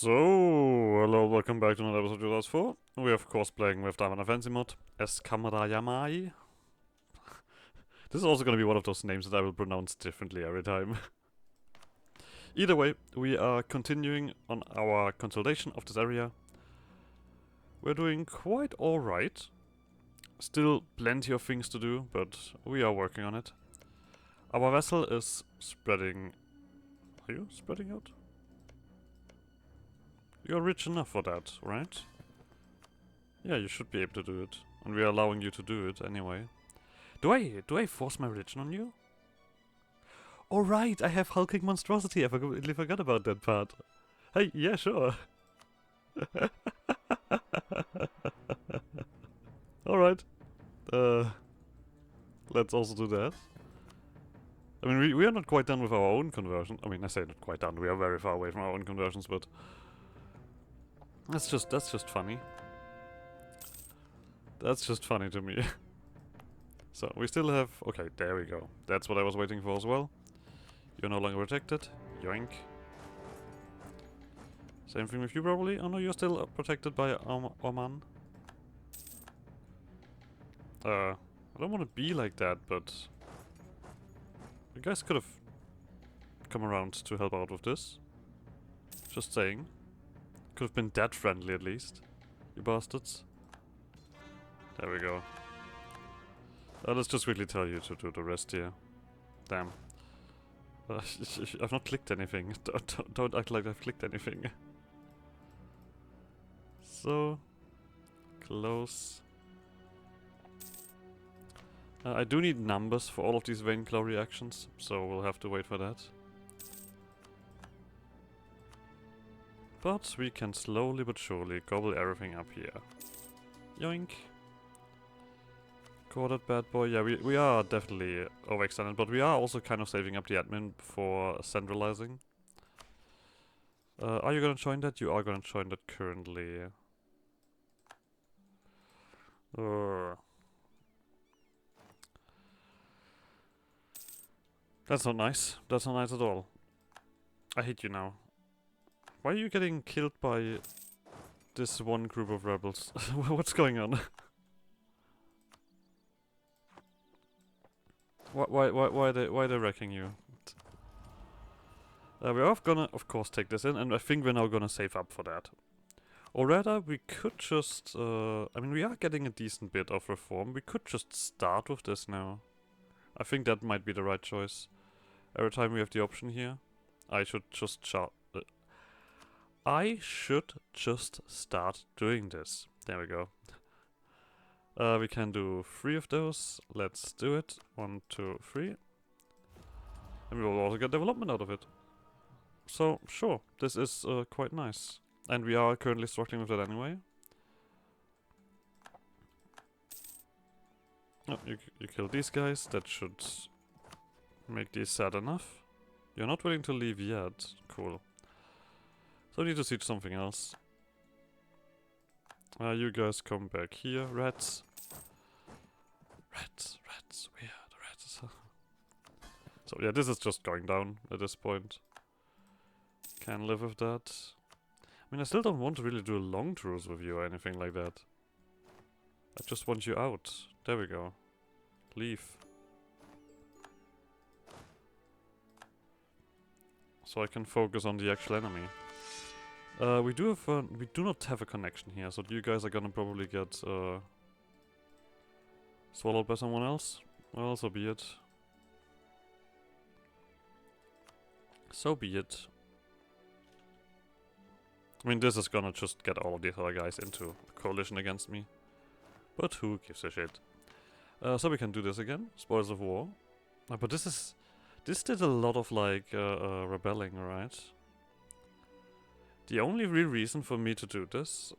So, hello, welcome back to another episode of 2004. We are of course playing with Diamond Fancy mod as Yamai. This is also going to be one of those names that I will pronounce differently every time. Either way, we are continuing on our consolidation of this area. We're doing quite alright. Still plenty of things to do, but we are working on it. Our vessel is spreading... Are you spreading out? You're rich enough for that, right? Yeah, you should be able to do it. And we are allowing you to do it anyway. Do I force my religion on you? Oh right, I have hulking monstrosity. I completely forgot about that part. Hey, yeah, sure. Alright. Let's also do that. I mean, we are not quite done with our own conversion. I mean, I say not quite done. We are very far away from our own conversions, but that's just funny. That's just funny to me. So, we still have... Okay, there we go. That's what I was waiting for as well. You're no longer protected. Yoink. Same thing with you probably. Oh no, you're still protected by Oman. I don't want to be like that, but... You guys could have come around to help out with this. Just saying. Could have been that friendly at least. You bastards. There we go. Let's just quickly tell you to do the rest here. Damn. I've not clicked anything. Don't act like I've clicked anything. So... Close. I do need numbers for all of these vein claw reactions, so we'll have to wait for that. But we can slowly but surely gobble everything up here. Yoink. Core that bad boy. Yeah, we are definitely overextended, but we are also kind of saving up the admin for centralizing. Are you gonna join that? You are gonna join that currently. That's not nice. That's not nice at all. I hate you now. Why are you getting killed by this one group of rebels? What's going on? Why are they wrecking you? We are gonna, of course, take this in, and I think we're now gonna save up for that. Or rather, we could just... I mean, we are getting a decent bit of reform. We could just start with this now. I think that might be the right choice. Every time we have the option here, I should just start doing this. There we go. We can do 3 of those. Let's do it. 1, 2, 3. And we will also get development out of it. So, sure, this is quite nice. And we are currently struggling with that anyway. Oh, you kill these guys. That should make these sad enough. You're not willing to leave yet. Cool. So we need to siege something else. You guys come back here. Rats. Rats. Where are the rats? So yeah, this is just going down at this point. Can live with that. I mean, I still don't want to really do a long truce with you or anything like that. I just want you out. There we go. Leave. So I can focus on the actual enemy. We do not have a connection here, so you guys are gonna probably get swallowed by someone else. Well, so be it. So be it. I mean, this is gonna just get all of these other guys into a coalition against me. But who gives a shit? So we can do this again. Spoils of war. But this did a lot of like rebelling, right? The only real reason for me to do this,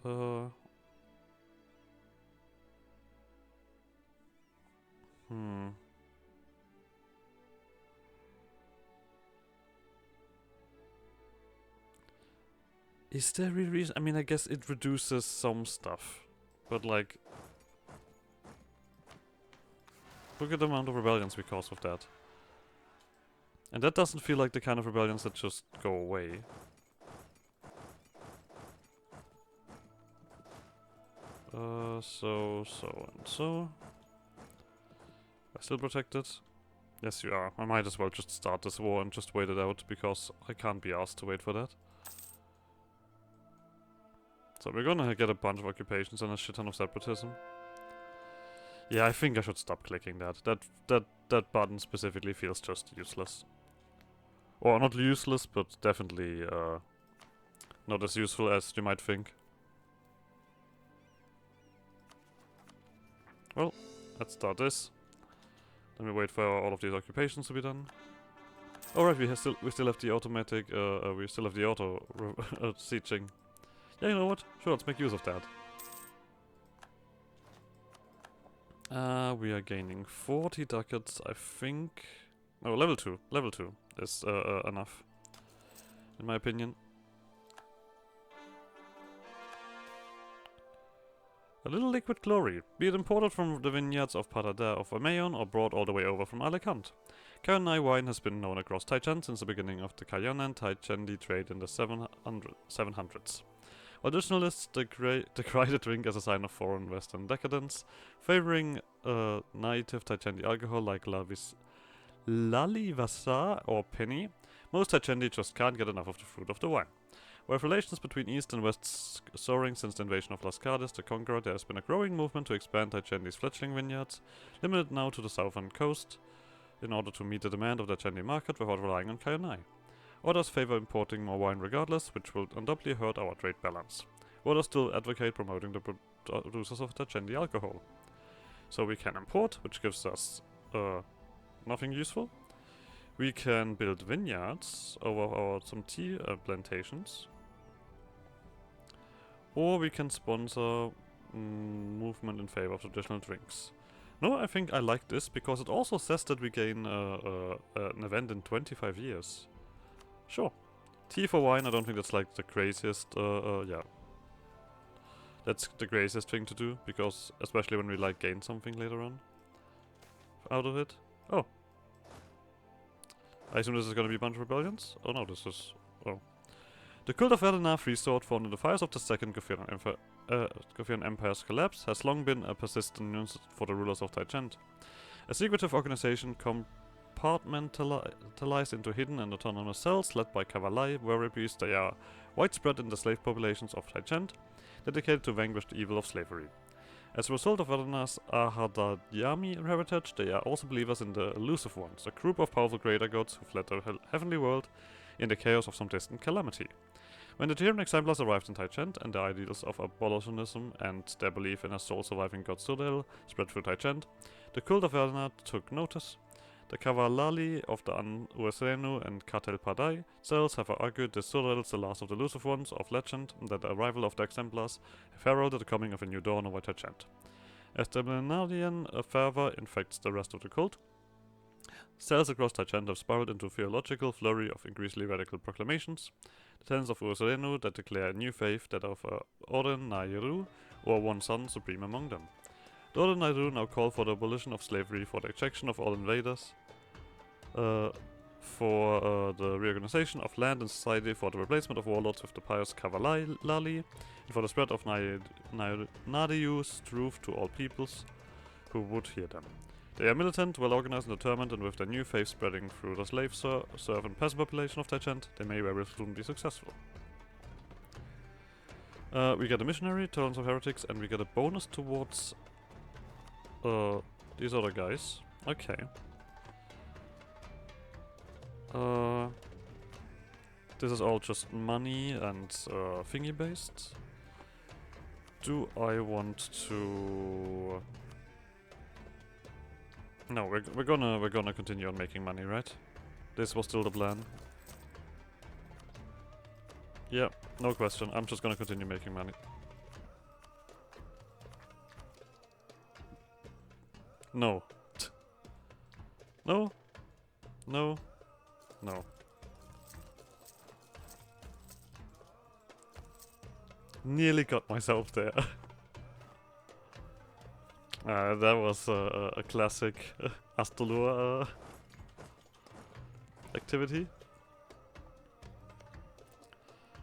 Is there a real reason? I mean, I guess it reduces some stuff. But like... Look at the amount of rebellions we cause with that. And that doesn't feel like the kind of rebellions that just go away. So, and so. Are still protected? Yes, you are. I might as well just start this war and just wait it out, because I can't be asked to wait for that. So we're gonna get a bunch of occupations and a shit ton of separatism. Yeah, I think I should stop clicking that. That button specifically feels just useless. Or not useless, but definitely not as useful as you might think. Well, let's start this. Then we wait for all of these occupations to be done. Alright, we still have the automatic, we still have the auto sieging. Yeah, you know what? Sure, let's make use of that. We are gaining 40 ducats, I think. No, level 2. Level 2 is enough, in my opinion. A little liquid glory, be it imported from the vineyards of Paradar of Vermeon or brought all the way over from Alicante. Cayenne wine has been known across Taichen since the beginning of the Cayenne and Taichendi trade in the 700s. Traditionalists decry the drink as a sign of foreign Western decadence, favoring native Taichendi alcohol like Lalivasa or Penny. Most Taichendi just can't get enough of the fruit of the wine. With relations between East and West soaring since the invasion of Las Cades the Conqueror, there has been a growing movement to expand Taichendi's fledgling vineyards, limited now to the southern coast, in order to meet the demand of the Taichendi market without relying on Cayenne. Others favor importing more wine regardless, which will undoubtedly hurt our trade balance. Others still advocate promoting the producers of Taichendi alcohol. So we can import, which gives us nothing useful. We can build vineyards over some tea plantations. Or we can sponsor movement in favor of traditional drinks. No, I think I like this because it also says that we gain an event in 25 years. Sure. Tea for wine, I don't think that's like the craziest, yeah. That's the craziest thing to do, because especially when we like gain something later on out of it. Oh. I assume this is gonna be a bunch of rebellions? Oh no, this is... oh. The cult of Anbennar Free Sword, formed in the fires of the Second Gothian Empire's collapse, has long been a persistent nuisance for the rulers of Taichent. A secretive organization compartmentalized into hidden and autonomous cells led by Kavalai warriors, they are widespread in the slave populations of Taichent, dedicated to vanquish the evil of slavery. As a result of Ardennar's Ahadadyami heritage, they are also believers in the Elusive Ones, a group of powerful greater gods who fled the heavenly world in the chaos of some distant calamity. When the Tyrian exemplars arrived in Taichent and the ideals of abolitionism and their belief in a soul-surviving god Sudel spread through Taichent, the cult of Anbennar took notice. The Kavalali of the Uesrennu and Katel Padai cells have argued that Sudel is the last of the elusive ones of legend, and that the arrival of the exemplars have heralded the coming of a new dawn over Taichent. As the Millenarian fervor infects the rest of the cult, cells across Taichent have spiraled into a theological flurry of increasingly radical proclamations. The tenets of Uesrennu that declare a new faith, that of Oren Naidu, or one son supreme among them. The Oren Naidu now call for the abolition of slavery, for the ejection of all invaders, for the reorganization of land and society, for the replacement of warlords with the pious Kavalali, and for the spread of Naidu's truth to all peoples who would hear them. They are militant, well organized and determined, and with their new faith spreading through the slave, serf and peasant population of Taichent, they may very soon be successful. We get a missionary, tolerance of heretics, and we get a bonus towards these other guys. Okay. This is all just money and thingy based. Do I want to... No, we're gonna continue on making money, right? This was still the plan. Yeah, no question. I'm just gonna continue making money. No. No. No. No. Nearly got myself there. That was a classic Astalur activity.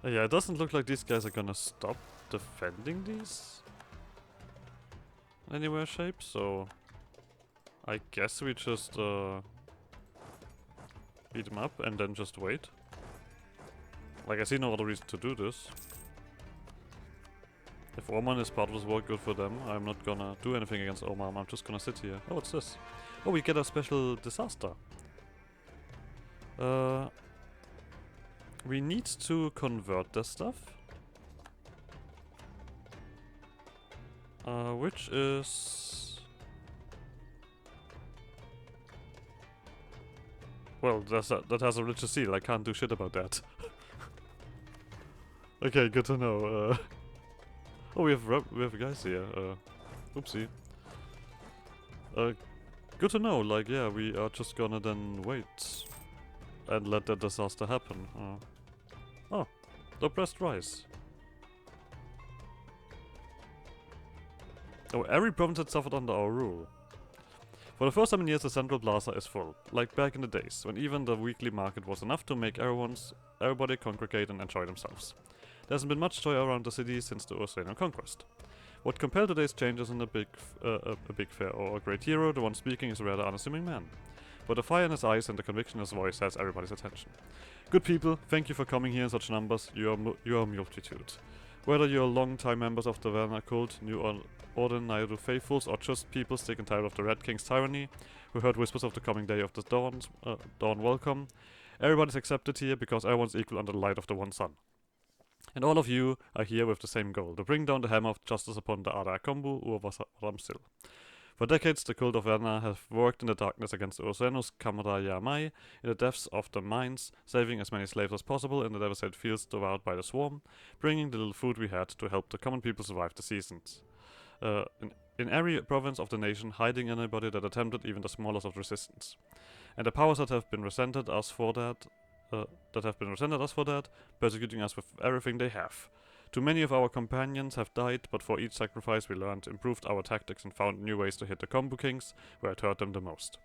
Yeah, it doesn't look like these guys are gonna stop defending these. anywhere shape, so I guess we just beat them up and then just wait. Like, I see no other reason to do this. If Oman is part of this war, good for them. I'm not gonna do anything against Oman, I'm just gonna sit here. Oh, what's this? Oh, we get a special disaster. We need to convert this stuff. Which is... Well, that has a religious seal, I can't do shit about that. Okay, good to know. Oh, we have guys here. Oopsie. Good to know. Like, yeah, we are just gonna then wait and let that disaster happen. Oh, the oppressed rise. Oh, every province had suffered under our rule. For the first time in years, the central plaza is full, like back in the days, when even the weekly market was enough to make everybody congregate and enjoy themselves. There hasn't been much joy around the city since the Uesrennu conquest. What compelled today's changes in a big fair or a great hero, the one speaking is a rather unassuming man. But the fire in his eyes and the conviction in his voice has everybody's attention. Good people, thank you for coming here in such numbers, you are a multitude. Whether you're long-time members of the Anbennar cult, new or Naidu faithfuls, or just people sick and tired of the Red King's tyranny, who heard whispers of the coming day of the dawn welcome, everybody's accepted here because everyone's equal under the light of the one sun. And all of you are here with the same goal, to bring down the hammer of justice upon the Ada Kombu Uesrennu. For decades, the cult of Anbennar have worked in the darkness against Uesrennu's Yamai in the depths of the mines, saving as many slaves as possible in the devastated fields devoured by the swarm, bringing the little food we had to help the common people survive the seasons. In every province of the nation, hiding anybody that attempted even the smallest of resistance. And the powers that have been resented us for that, persecuting us with everything they have. Too many of our companions have died, but for each sacrifice we learned, improved our tactics and found new ways to hit the Kombu Kings, where it hurt them the most.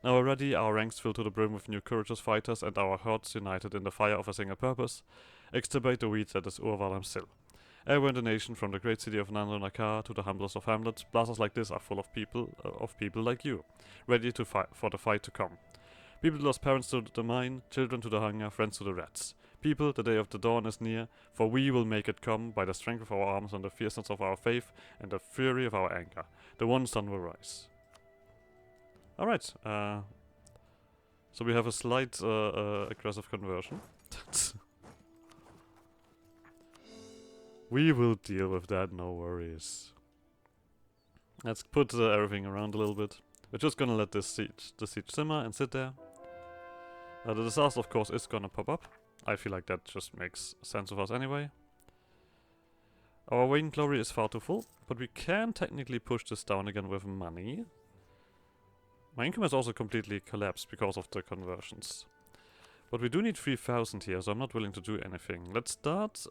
Now already our ranks filled to the brim with new courageous fighters and our hearts united in the fire of a single purpose, extirpate the weed that is Uesrennu. Everywhere in the nation, from the great city of Naidu to the humblest of hamlets, plazas like this are full of people like you, ready to fight for the fight to come. People lost parents to the mine, children to the hunger, friends to the rats. People, the day of the dawn is near, for we will make it come by the strength of our arms and the fierceness of our faith and the fury of our anger. The one sun will rise. Alright, so we have a slight aggressive conversion. We will deal with that, no worries. Let's put everything around a little bit. We're just gonna let the siege simmer and sit there. The disaster, of course, is gonna pop up. I feel like that just makes sense of us anyway. Our vainglory is far too full, but we can technically push this down again with money. My income has also completely collapsed because of the conversions. But we do need 3,000 here, so I'm not willing to do anything. Let's start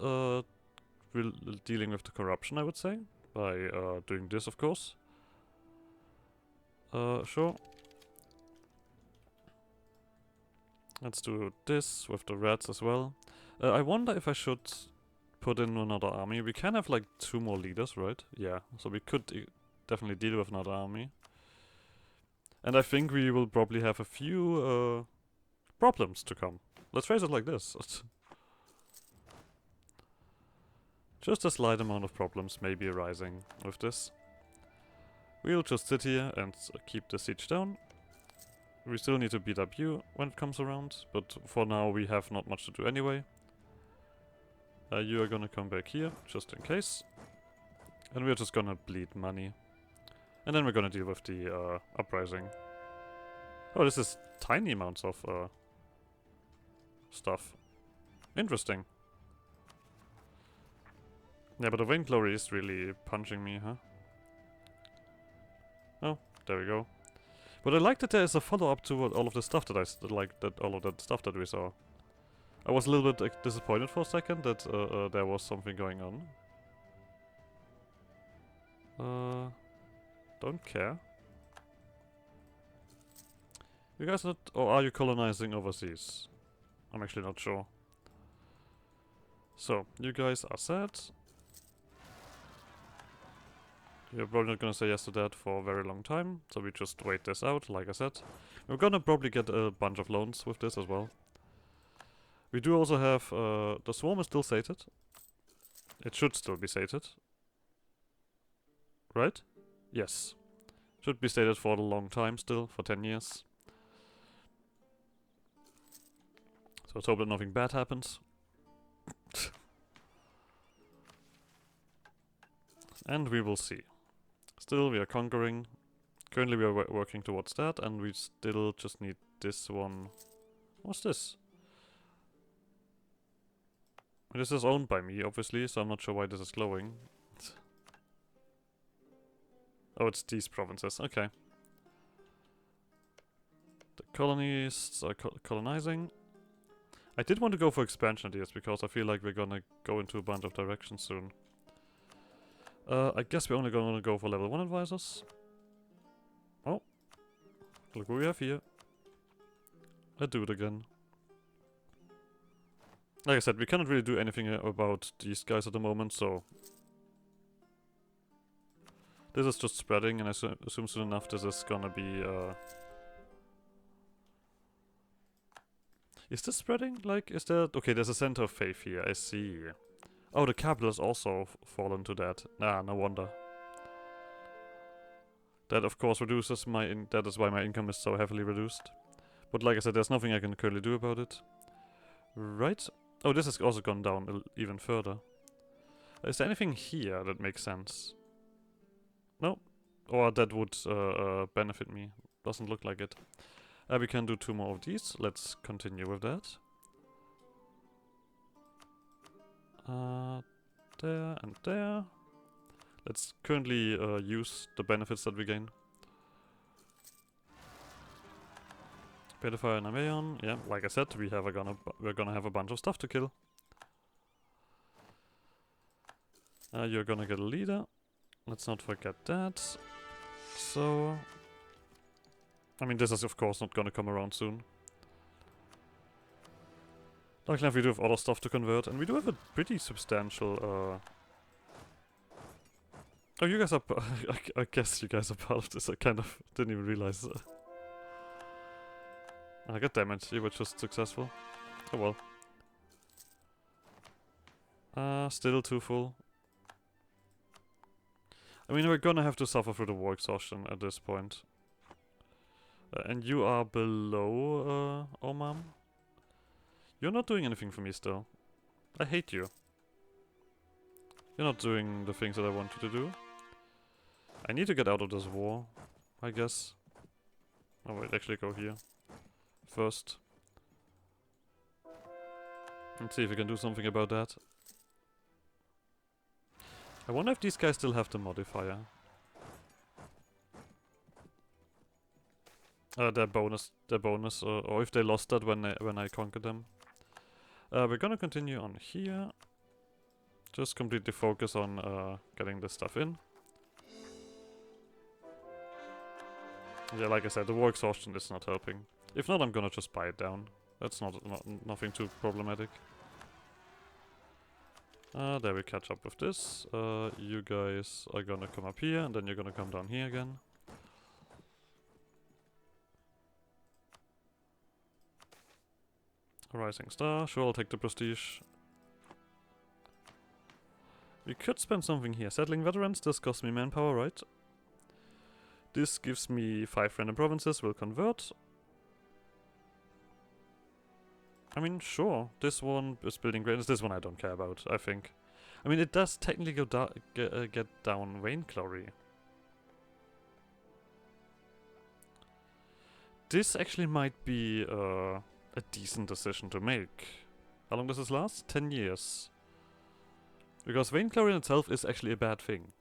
dealing with the corruption, I would say, by doing this, of course. Sure. Let's do this with the rats as well. I wonder if I should put in another army. We can have like 2 more leaders, right? Yeah, so we could definitely deal with another army. And I think we will probably have a few problems to come. Let's phrase it like this. Just a slight amount of problems may be arising with this. We'll just sit here and keep the siege down. We still need to beat up you when it comes around, but for now we have not much to do anyway. You are gonna come back here, just in case. And we're just gonna bleed money. And then we're gonna deal with the uprising. Oh, this is tiny amounts of stuff. Interesting. Yeah, but the vainglory is really punching me, huh? Oh, there we go. But I like that there is a follow-up to all of the stuff that all of that stuff that we saw. I was a little bit disappointed for a second that there was something going on. Don't care. You guys not, or are you colonizing overseas? I'm actually not sure. So, you guys are sad. We're probably not gonna say yes to that for a very long time, so we just wait this out, like I said. We're gonna probably get a bunch of loans with this as well. We do also have, the swarm is still sated. It should still be sated. Right? Yes. Should be sated for a long time still, for 10 years. So let's hope that nothing bad happens. And we will see. Still, we are conquering. Currently we are working towards that, and we still just need this one. What's this? This is owned by me, obviously, so I'm not sure why this is glowing. Oh, it's these provinces. Okay. The colonists are colonizing. I did want to go for expansion ideas, because I feel like we're gonna go into a bunch of directions soon. I guess we're only gonna go for level 1 advisors. Oh. Look what we have here. I do it again. Like I said, we cannot really do anything about these guys at the moment, so... This is just spreading, and I assume soon enough this is gonna be, Is this spreading? Like, is there... Okay, there's a center of faith here, I see. Oh, the capital has also fallen to that. Ah, no wonder. That, of course, reduces my... that is why my income is so heavily reduced. But like I said, there's nothing I can currently do about it. Right? Oh, this has also gone down even further. Is there anything here that makes sense? No? Or that would benefit me. Doesn't look like it. We can do 2 more of these. Let's continue with that. There and there. Let's currently use the benefits that we gain. Pedify and Ameon. Yeah, like I said, we're gonna have a bunch of stuff to kill. You're gonna get a leader. Let's not forget that. So... I mean, this is of course not gonna come around soon. Luckily enough, we do have other stuff to convert, and we do have a pretty substantial, Oh, you guys are... I guess you guys are part of this. I kind of didn't even realize. God damn it, you were just successful. Oh well. Still too full. I mean, we're gonna have to suffer through the war exhaustion at this point. And you are below, Omam. You're not doing anything for me still. I hate you. You're not doing the things that I want you to do. I need to get out of this war, I guess. Oh wait, actually go here. First. Let's see if we can do something about that. I wonder if these guys still have the modifier. Their bonus, or if they lost that when I conquered them. We're gonna continue on here. Just completely focus on getting this stuff in. Yeah, like I said, the war exhaustion is not helping. If not, I'm gonna just buy it down. That's nothing too problematic. There we catch up with this. You guys are gonna come up here, and then you're gonna come down here again. Rising Star, sure, I'll take the prestige. We could spend something here. Settling veterans, this costs me manpower, right? This gives me 5 random provinces, will convert. I mean, sure, this one is building greatness, this one I don't care about, I think. I mean, it does technically get down vainglory. This actually might be a decent decision to make. How long does this last? 10 years. Because vainglory in itself is actually a bad thing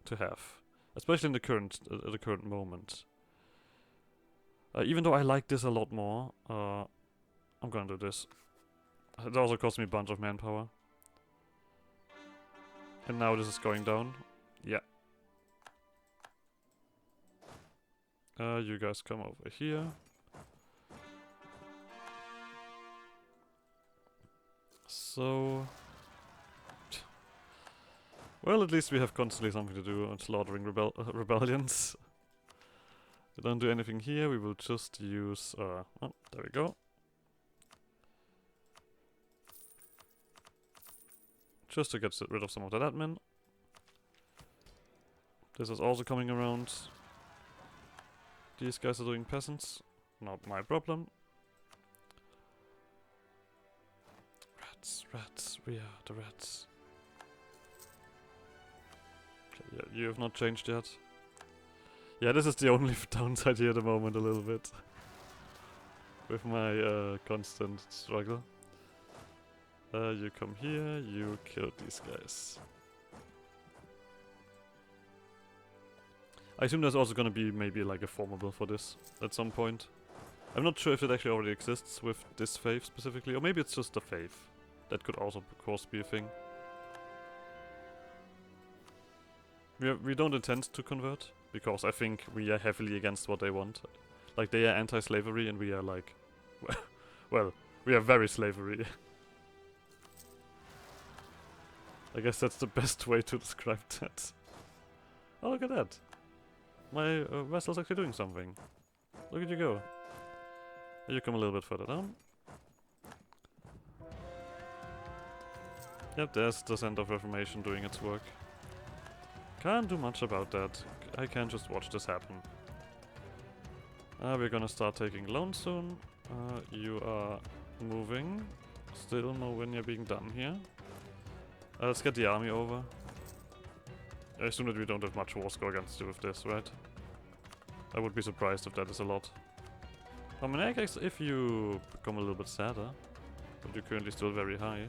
to have. Especially in the current moment. Even though I like this a lot more, I'm gonna do this. It also cost me a bunch of manpower. And now this is going down. Yeah. You guys come over here. So... Well, at least we have constantly something to do on slaughtering rebellions. We don't do anything here, we will just use... oh, there we go. Just to get rid of some of that admin. This is also coming around. These guys are doing peasants. Not my problem. Rats, rats, we are the rats. Okay, yeah, you have not changed yet. Yeah, this is the only downside here at the moment a little bit. With my constant struggle. You come here, you kill these guys. I assume there's also gonna be maybe like a formable for this at some point. I'm not sure if it actually already exists with this faith specifically, or maybe it's just a faith. That could also, of course, be a thing. We don't intend to convert, because I think we are heavily against what they want. Like, they are anti-slavery and we are like... well, we are very slavery. I guess that's the best way to describe that. Oh, look at that. My vessel's actually doing something. Look at you go. You come a little bit further down. Yep, there's the Center of Reformation doing its work. Can't do much about that. I can just watch this happen. We're gonna start taking loans soon. You are moving. Still no Winya being done here. Let's get the army over. I assume that we don't have much war score against you with this, right? I would be surprised if that is a lot. I mean, I guess if you become a little bit sadder, but you're currently still very high.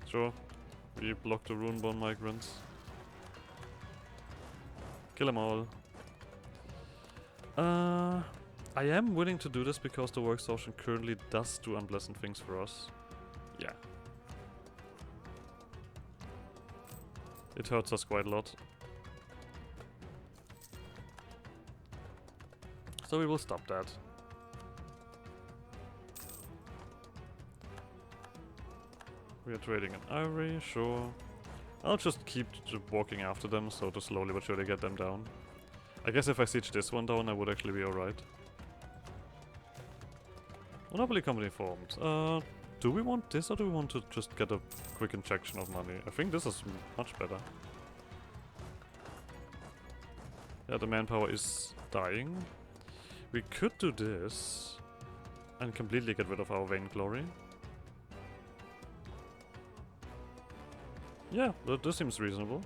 Sure, we block the Runeborn migrants. Kill them all. I am willing to do this because the work exhaustion currently does do unpleasant things for us. Yeah. It hurts us quite a lot. So we will stop that. We are trading an ivory, sure. I'll just keep walking after them, so to slowly but surely get them down. I guess if I siege this one down, I would actually be alright. Monopoly company formed. Do we want this or do we want to just get a quick injection of money? I think this is much better. Yeah, the manpower is dying. We could do this and completely get rid of our vainglory. Yeah, this seems reasonable.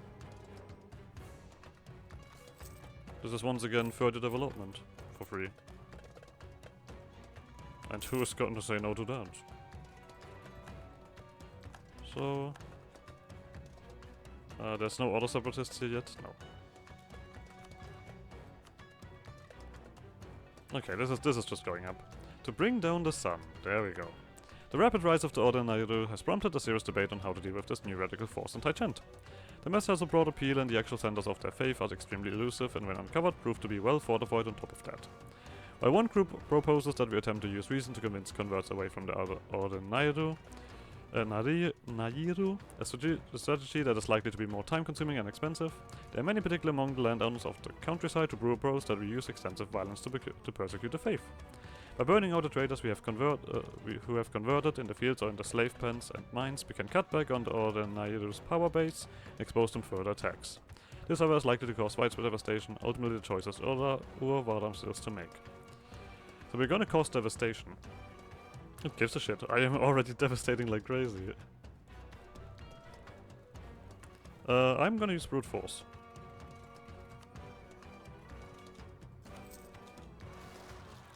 This is once again further development for free. And who is going to say no to that? So... there's no other separatists here yet? No. Okay, this is just going up. To bring down the sun. There we go. The rapid rise of the Order in Naidu has prompted a serious debate on how to deal with this new radical force in Taichent. The mess has a broad appeal and the actual centers of their faith are extremely elusive and when uncovered prove to be well fortified on top of that. While one group proposes that we attempt to use reason to convince converts away from the Order in Naidu, a strategy that is likely to be more time-consuming and expensive, there are many, particularly among the landowners of the countryside, who propose that we use extensive violence to persecute the faith. By burning out the traders who have converted in the fields or in the slave pens and mines, we can cut back on the Order in Naidu's power base and expose them to further attacks. This, however, is likely to cause widespread devastation. Ultimately, the choice is Urvardam still to make. So we're gonna cause devastation. Who gives a shit? I am already devastating like crazy. I'm gonna use brute force.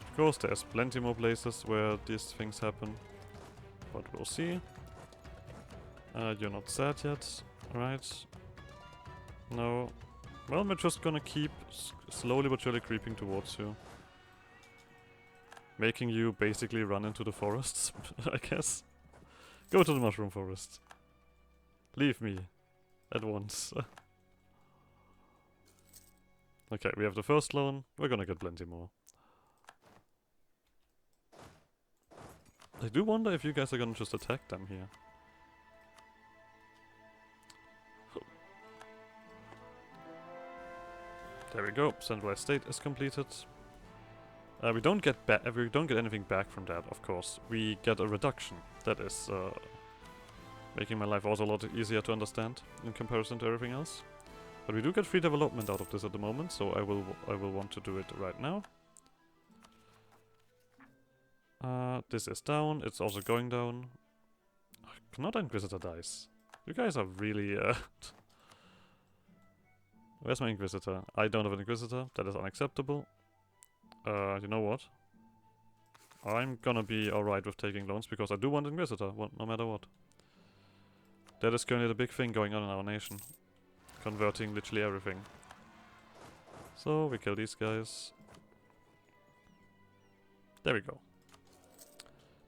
Of course, there's plenty more places where these things happen, but we'll see. You're not sad yet, right? No. Well, we're just gonna keep slowly but surely creeping towards you. Making you basically run into the forests, I guess. Go to the mushroom forest. Leave me. At once. Okay, we have the first loan. We're gonna get plenty more. I do wonder if you guys are gonna just attack them here. There we go. Centralized state is completed. We don't get anything back from that, of course. We get a reduction. That is making my life also a lot easier to understand in comparison to everything else. But we do get free development out of this at the moment, so I will want to do it right now. This is down. It's also going down. Not Inquisitor dice. You guys are really Where's my Inquisitor? I don't have an Inquisitor. That is unacceptable. You know what? I'm gonna be alright with taking loans because I do want Inquisitor, no matter what. That is currently the big thing going on in our nation. Converting literally everything. So, we kill these guys. There we go.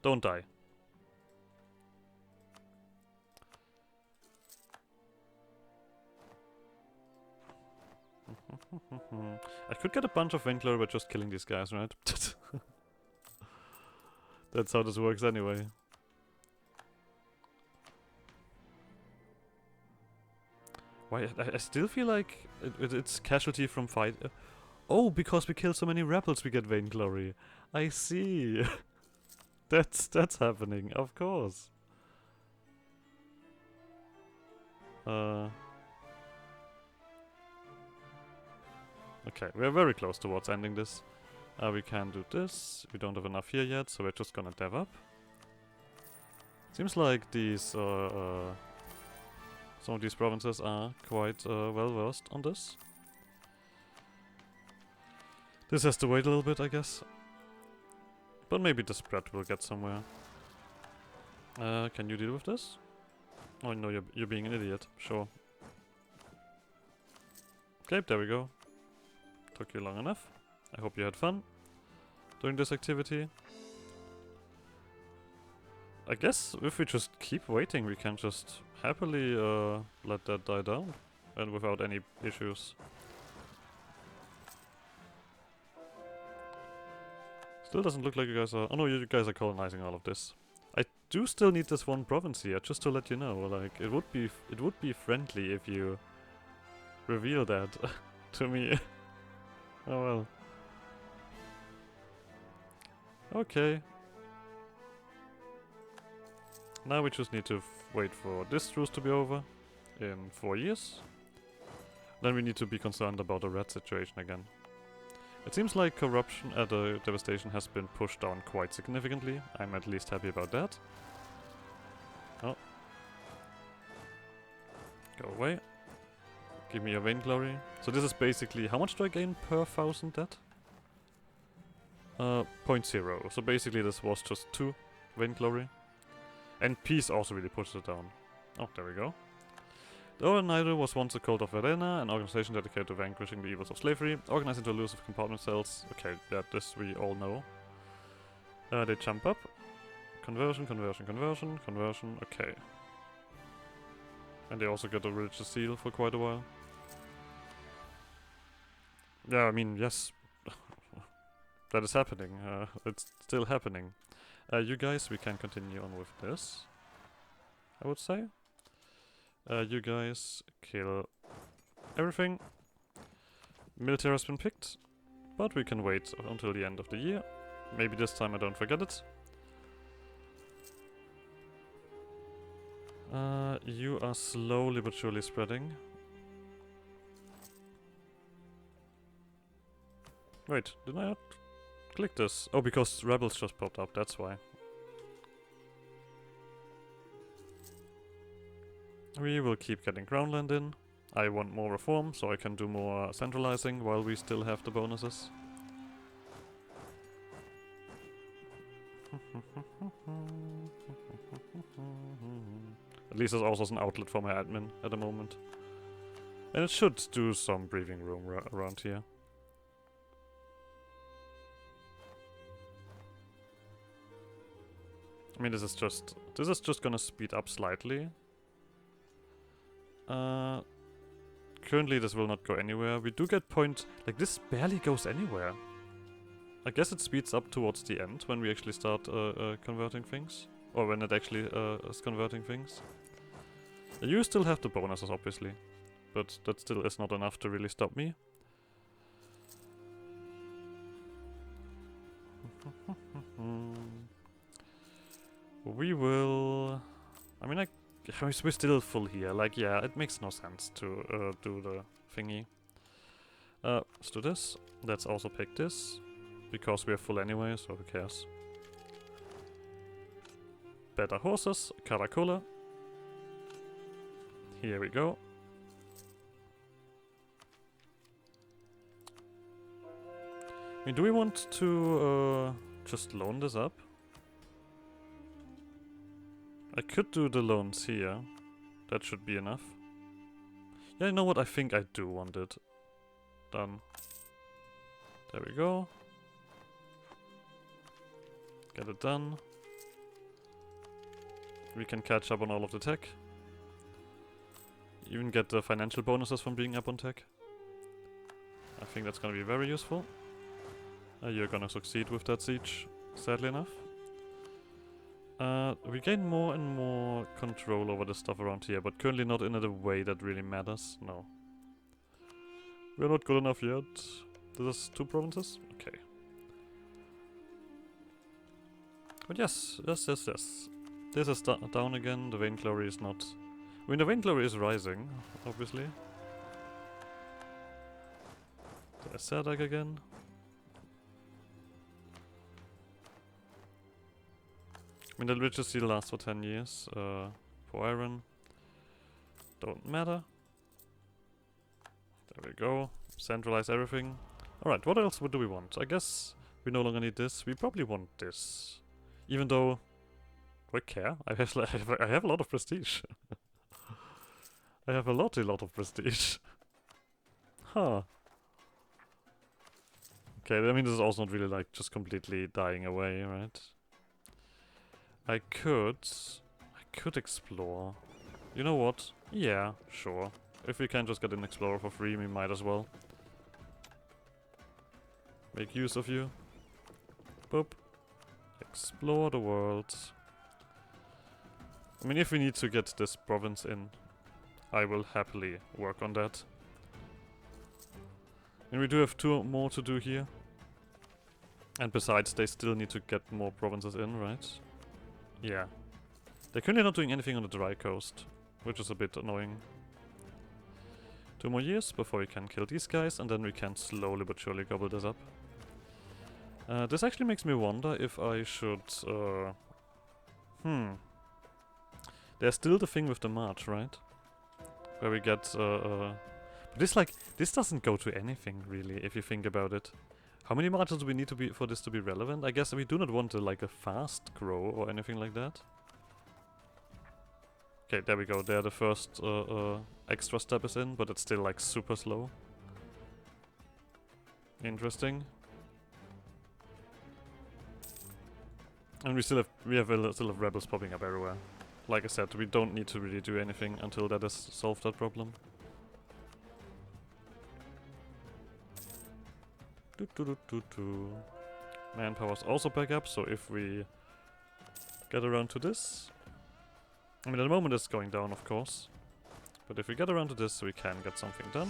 Don't die. I could get a bunch of Winkler by just killing these guys, right? That's how this works anyway. Why? I still feel like it's casualty from fight. Oh, because we kill so many rebels, we get vainglory. I see. that's happening, of course. Okay, we're very close towards ending this. We can do this. We don't have enough here yet, so we're just gonna dev up. Seems like these some of these provinces are quite well versed on this. This has to wait a little bit, I guess. But maybe the spread will get somewhere. Can you deal with this? Oh no, you're being an idiot. Sure. Okay, there we go. Took you long enough. I hope you had fun doing this activity. I guess if we just keep waiting, we can just happily let that die down and without any issues. Still doesn't look like you guys are... Oh no, you guys are colonizing all of this. I do still need this one province here, just to let you know. Like, it would be friendly if you reveal that to me. Oh well. Okay. Now we just need to wait for this truce to be over in 4 years. Then we need to be concerned about the red situation again. It seems like corruption at the devastation has been pushed down quite significantly. I'm at least happy about that. Oh. Go away. Give me your vainglory. So this is basically... How much do I gain per 1,000 debt? 0.0. So basically this was just 2 vainglory. And peace also really pushes it down. Oh, there we go. The Naidu was once a cult of Uesrennu, an organization dedicated to vanquishing the evils of slavery, organized into elusive compartment cells. Okay, yeah, this we all know. They jump up. Conversion, conversion, conversion, conversion. Okay. And they also get a religious seal for quite a while. Yeah, I mean, yes. That is happening. It's still happening. You guys, we can continue on with this, I would say. You guys kill everything. Military has been picked, but we can wait until the end of the year. Maybe this time I don't forget it. You are slowly but surely spreading. Wait, did I not click this? Oh, because rebels just popped up, that's why. We will keep getting groundland in. I want more reform, so I can do more centralizing while we still have the bonuses. At least there's also an outlet for my admin at the moment. And it should do some breathing room around here. I mean, this is just gonna speed up slightly. Currently this will not go anywhere. We do get point... Like, this barely goes anywhere. I guess it speeds up towards the end when we actually start converting things. Or when it actually is converting things. You still have the bonuses, obviously. But that still is not enough to really stop me. We will... I mean, we're still full here. Like, yeah, it makes no sense to do the thingy. Let's do this. Let's also pick this. Because we're full anyway, so who cares? Better horses. Caracola. Here we go. I mean, do we want to just loan this up? I could do the loans here. That should be enough. Yeah, you know what? I think I do want it done. There we go. Get it done. We can catch up on all of the tech. Even get the financial bonuses from being up on tech. I think that's gonna be very useful. You're gonna succeed with that siege, sadly enough. We gain more and more control over the stuff around here, but currently not in a way that really matters. No. We're not good enough yet. This is 2 provinces? Okay. But yes. This is down again. The vainglory is not... I mean, the vainglory is rising, obviously. There's Sadak again. I mean, the riches seal lasts for 10 years. For iron. Don't matter. There we go. Centralize everything. Alright, what else do we want? I guess we no longer need this. We probably want this. Even though... Do I care? I have a lot of prestige. I have a lot of prestige. Huh. Okay, I mean, this is also not really like just completely dying away, right? I could explore. You know what? Yeah, sure. If we can just get an explorer for free, we might as well. Make use of you. Boop. Explore the world. I mean, if we need to get this province in, I will happily work on that. And we do have 2 more to do here. And besides, they still need to get more provinces in, right? Yeah. They're currently not doing anything on the dry coast, which is a bit annoying. 2 more years before we can kill these guys, and then we can slowly but surely gobble this up. This actually makes me wonder if I should... There's still the thing with the march, right? Where we get... But this doesn't go to anything, really, if you think about it. How many marches do we need to be for this to be relevant? I guess we do not want a fast grow or anything like that. Okay, there we go. There the first extra step is in, but it's still super slow. Interesting. And we still have rebels popping up everywhere. Like I said, we don't need to really do anything until that has solved that problem. Manpower's also back up, so if we get around to this... I mean, at the moment it's going down, of course. But if we get around to this, we can get something done.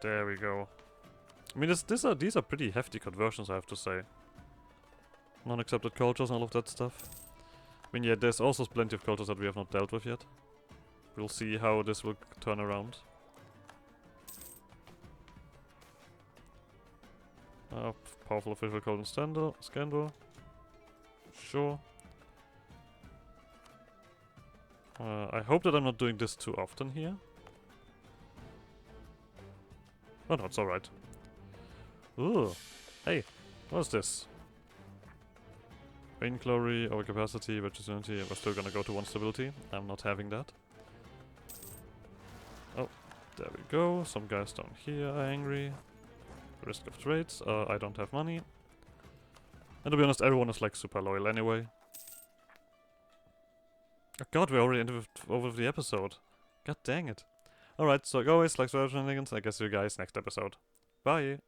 There we go. I mean, these are pretty hefty conversions, I have to say. Non-accepted cultures and all of that stuff. I mean, yeah, there's also plenty of cultures that we have not dealt with yet. We'll see how this will turn around. Powerful official code and scandal. Sure. I hope that I'm not doing this too often here. Oh no, it's alright. Ooh. Hey, what's this? Vainglory, overcapacity, virtuosity. We're still gonna go to 1 stability. I'm not having that. Oh, there we go. Some guys down here are angry. Risk of trades. I don't have money. And to be honest, everyone is super loyal anyway. Oh god, we're already over the episode. God dang it. Alright, so always, like shenanigans. I guess see you guys next episode. Bye!